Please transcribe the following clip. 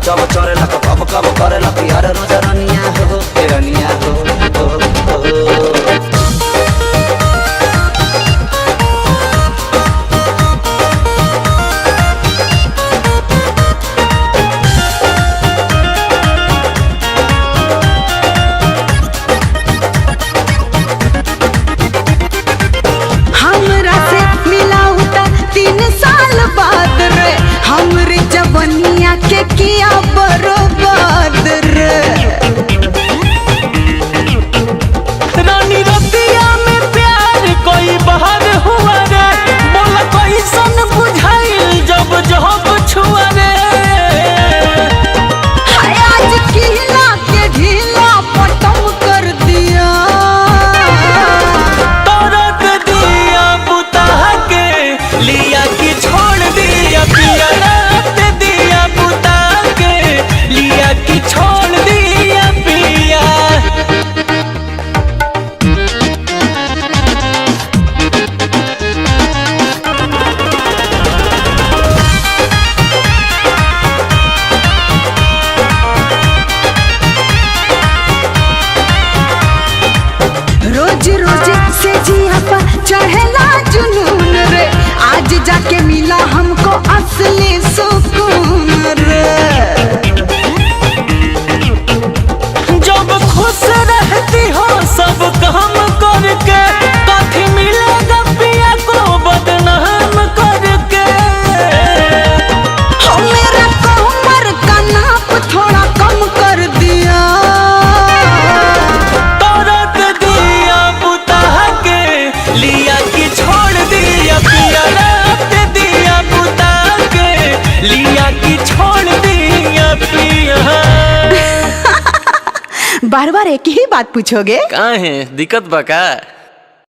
चब चरेला कब कब करेला प्यार रोज रनिया हो रनिया हो के किया बर्बाद रे रानी रतिया में प्यार कोई बाहर हुआ रे बोला कोई सन बुझाइल जब जब छुआ रे आज किला के ढीला पटम कर दिया तोरक दिया बुता के लिया कि छोड़ दिया पिया छोड़ दिया पिया रोज रोज से जिया पर चढ़ेला जुनून रे आज जाके मिला हमको असली सुकून रे खुश रहती हो सब काम करके काफी मिलेगा पिया को बदनाम करके मेरा कमर का नाप थोड़ा कम कर दिया तोरक दिया बुता के लिया कि छोड़ दिया पिया रात दिया बुता के लिया कि छोड़ दिया पिया बार बार एक ही बात पूछोगे? कहाँ है दिक्कत बका?